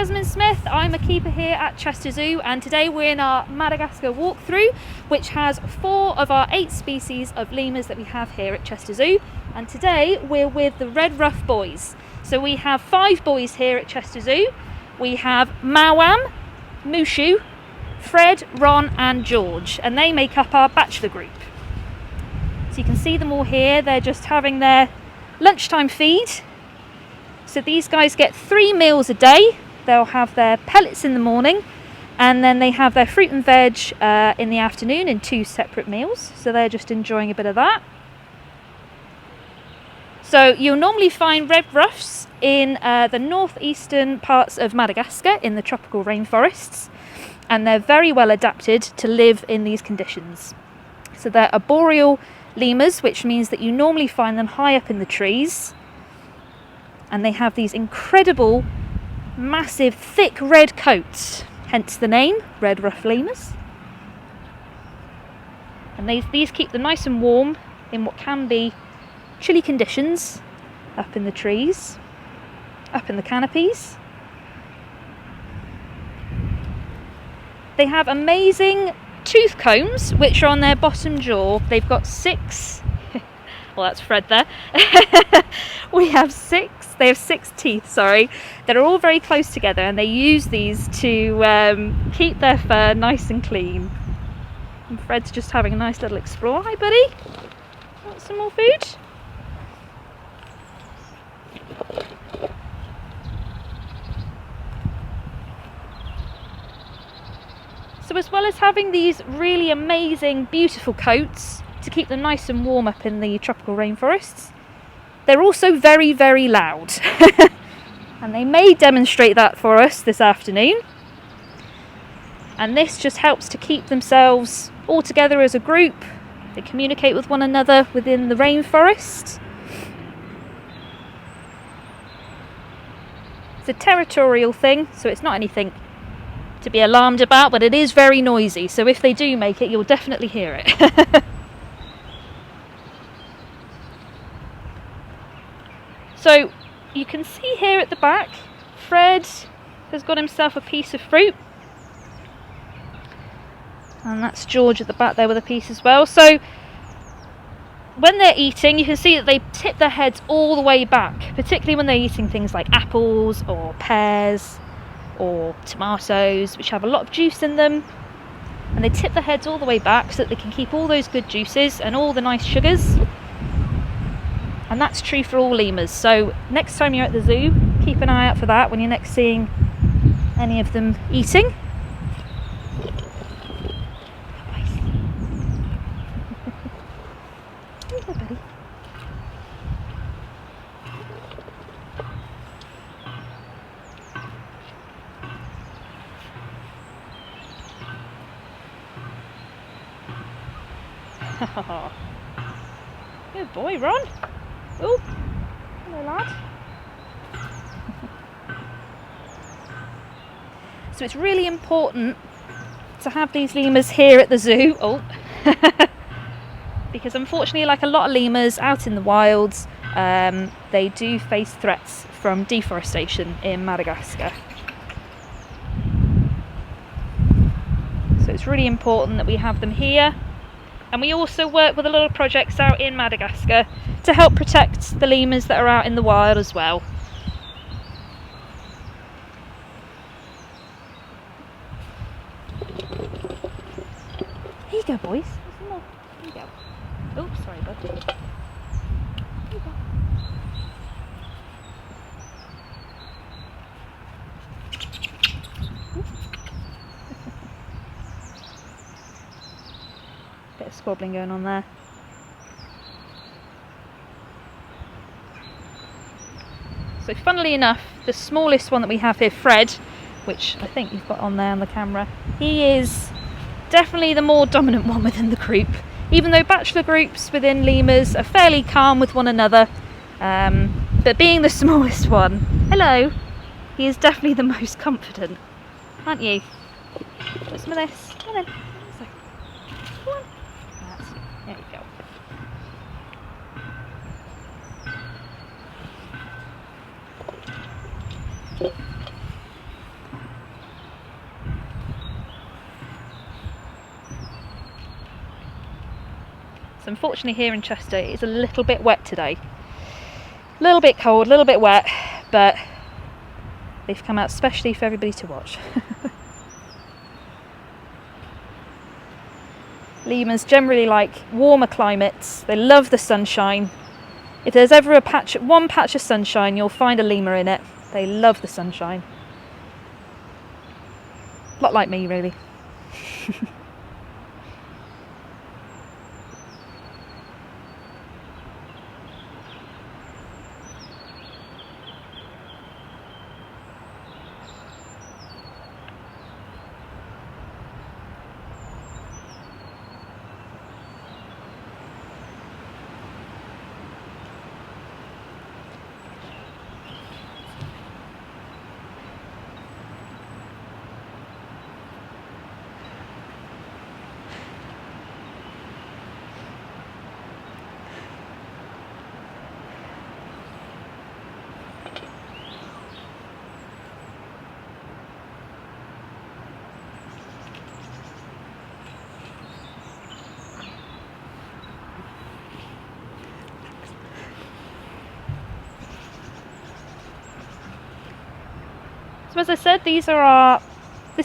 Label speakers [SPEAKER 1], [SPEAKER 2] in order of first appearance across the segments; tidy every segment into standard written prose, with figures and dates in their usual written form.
[SPEAKER 1] Jasmine Smith. I'm a keeper here at Chester Zoo, and today we're in our Madagascar walkthrough, which has 4 of our 8 species of lemurs that we have here at Chester Zoo. And today we're with the red ruff boys. So we have 5 boys here at Chester Zoo. We have Mawam, Mushu, Fred, Ron and George, and they make up our bachelor group. So you can see them all here. They're just having their lunchtime feed. So these guys get 3 meals a day. They'll have their pellets in the morning, and then they have their fruit and veg in the afternoon in 2 separate meals. So they're just enjoying a bit of that. So you'll normally find red ruffs in the northeastern parts of Madagascar in the tropical rainforests, and they're very well adapted to live in these conditions. So they're arboreal lemurs, which means that you normally find them high up in the trees. And they have these incredible, massive, thick red coats, hence the name, red ruff lemurs. And these keep them nice and warm in what can be chilly conditions up in the trees, up in the canopies. They have amazing tooth combs, which are on their bottom jaw. They've got 6, well that's Fred there, they have 6 teeth, sorry, that are all very close together, and they use these to keep their fur nice and clean. And Fred's just having a nice little explore. Hi buddy, want some more food? So as well as having these really amazing, beautiful coats to keep them nice and warm up in the tropical rainforests, they're also very, very loud. And they may demonstrate that for us this afternoon. And this just helps to keep themselves all together as a group. They communicate with one another within the rainforest. It's a territorial thing, so it's not anything to be alarmed about, but it is very noisy, so if they do make it, you'll definitely hear it. So you can see here at the back, Fred has got himself a piece of fruit, and that's George at the back there with a piece as well. So when they're eating, you can see that they tip their heads all the way back, particularly when they're eating things like apples or pears or tomatoes, which have a lot of juice in them, and they tip their heads all the way back so that they can keep all those good juices and all the nice sugars. And that's true for all lemurs. So next time you're at the zoo, keep an eye out for that when you're next seeing any of them eating. Hello, buddy. Good boy, Ron. Oh, hello lad. So it's really important to have these lemurs here at the zoo. Oh, because unfortunately, like a lot of lemurs out in the wilds, they do face threats from deforestation in Madagascar. So it's really important that we have them here. And we also work with a lot of projects out in Madagascar to help protect the lemurs that are out in the wild as well. Here you go, boys. Some more. Here you go. Oh, sorry, bud. Here you go. Bit of squabbling going on there. So funnily enough, the smallest one that we have here, Fred, which I think you've got on there on the camera, he is definitely the more dominant one within the group. Even though bachelor groups within lemurs are fairly calm with one another, but being the smallest one, hello, he is definitely the most confident, aren't you? Put some of this. Come on then. Come on. There you go. So unfortunately here in Chester it is a little bit wet today. A little bit cold, a little bit wet, but they've come out specially for everybody to watch. Lemurs generally like warmer climates. They love the sunshine. If there's ever one patch of sunshine, you'll find a lemur in it. They love the sunshine. A lot like me, really. So as I said, this is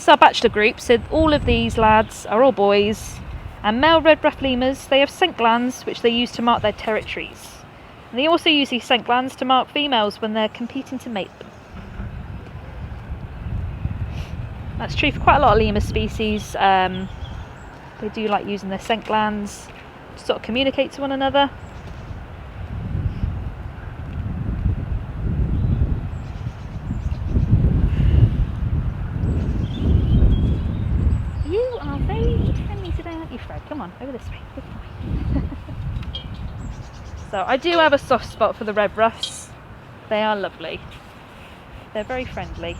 [SPEAKER 1] our bachelor group, so all of these lads are all boys, and male red ruffed lemurs, they have scent glands which they use to mark their territories. And they also use these scent glands to mark females when they're competing to mate them. That's true for quite a lot of lemur species. They do like using their scent glands to sort of communicate to one another. You are very friendly today, aren't you, Fred? Come on, over this way. Good boy. So I do have a soft spot for the red ruffs. They are lovely. They're very friendly.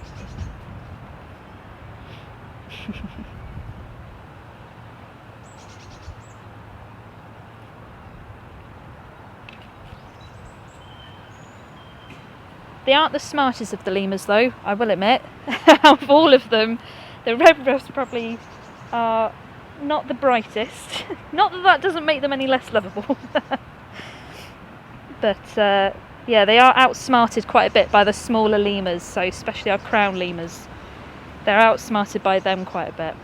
[SPEAKER 1] They aren't the smartest of the lemurs though, I will admit. Out of all of them, the red ruffs probably are not the brightest. Not that that doesn't make them any less lovable. But yeah, they are outsmarted quite a bit by the smaller lemurs, so especially our crown lemurs. They're outsmarted by them quite a bit.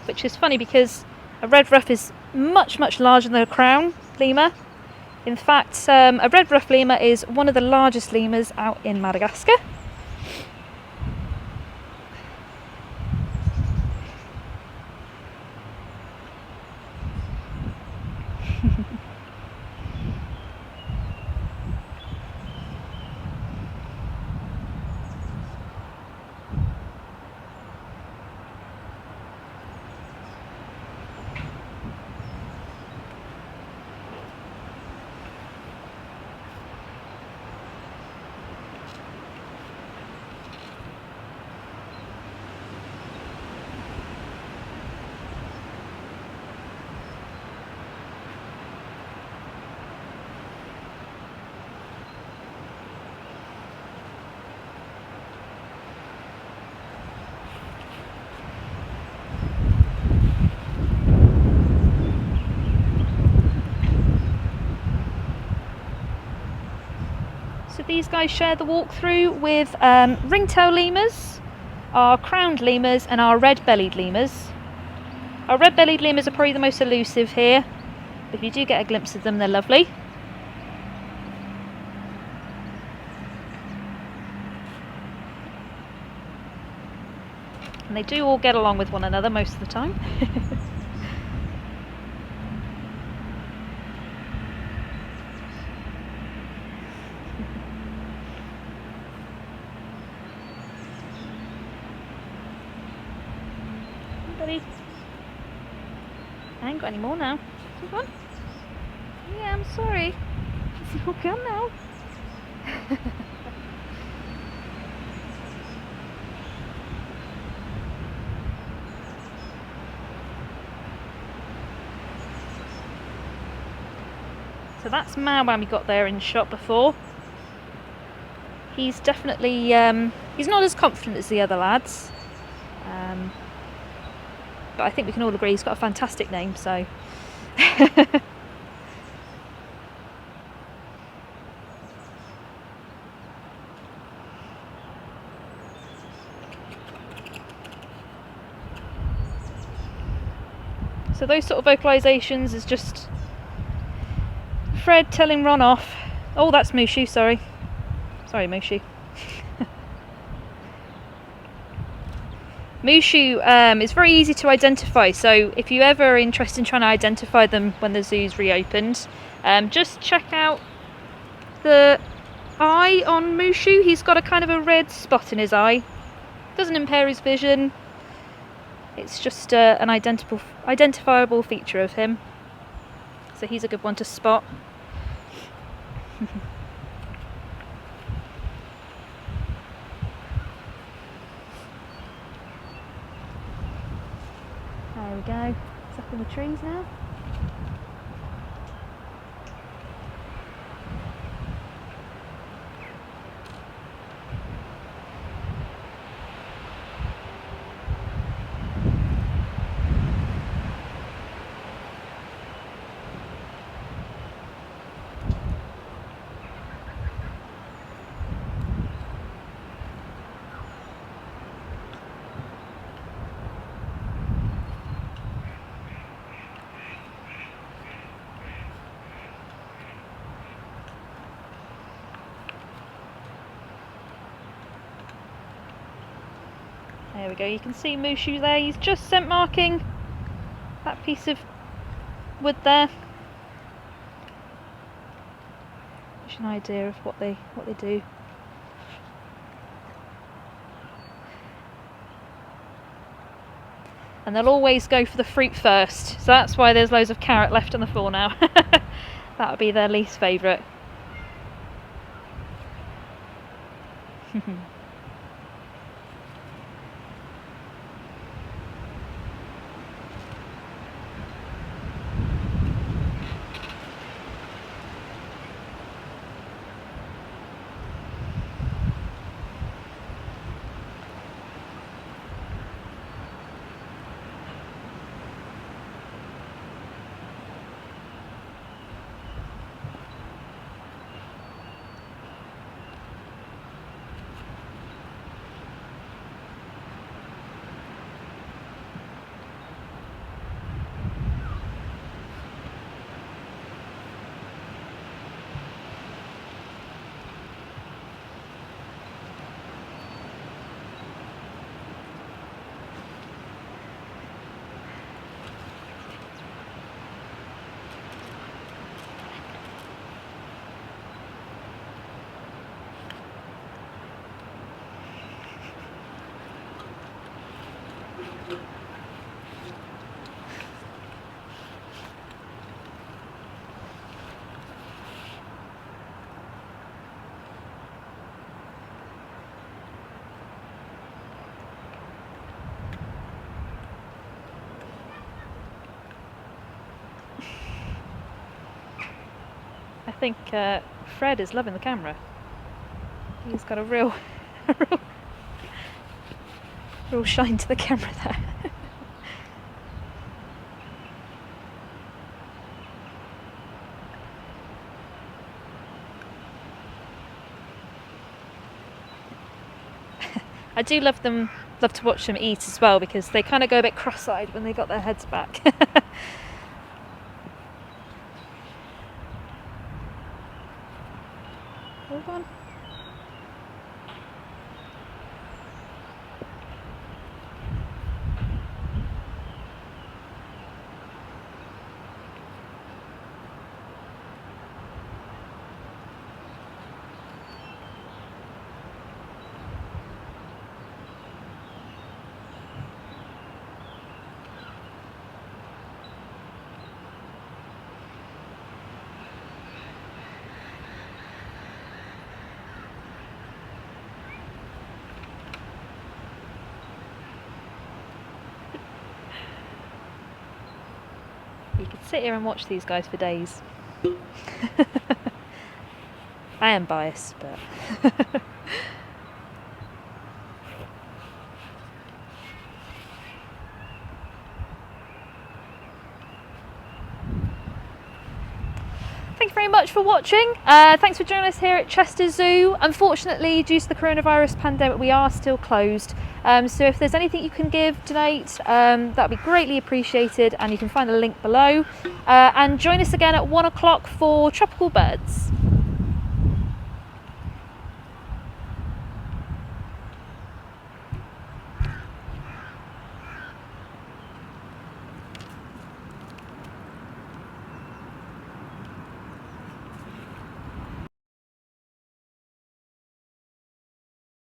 [SPEAKER 1] Which is funny because a red ruff is much larger than a crown lemur. In fact, a red ruff lemur is one of the largest lemurs out in Madagascar. So these guys share the walkthrough with ringtail lemurs, our crowned lemurs and our red-bellied lemurs. Our red-bellied lemurs are probably the most elusive here. If you do get a glimpse of them, they're lovely. And they do all get along with one another most of the time. Buddy. I ain't got any more now. Come on. Yeah, I'm sorry. It's all gone now. So that's Mao when we got there in shot before. He's definitely, he's not as confident as the other lads. But I think we can all agree he's got a fantastic name, so. So those sort of vocalisations is just Fred telling Ron off. Oh, that's Mushu, sorry. Sorry, Mushu. Mushu is very easy to identify, so if you're ever interested in trying to identify them when the zoo's reopened, just check out the eye on Mushu. He's got a kind of a red spot in his eye. Doesn't impair his vision. It's just an identifiable feature of him. So he's a good one to spot. There we go. It's up in the trees now. There we go, you can see Mushu there, he's just scent marking that piece of wood there. Just an idea of what they do. And they'll always go for the fruit first, so that's why there's loads of carrot left on the floor now. That would be their least favourite. I think Fred is loving the camera. He's got a real real shine to the camera there. I do love to watch them eat as well, because they kind of go a bit cross-eyed when they got their heads back. Hold on. You could sit here and watch these guys for days. I am biased, but very much for watching. Thanks for joining us here at Chester Zoo. Unfortunately, due to the coronavirus pandemic, we are still closed. So if there's anything you can give, donate, that'd be greatly appreciated, and you can find the link below. And join us again at 1 o'clock for Tropical Birds.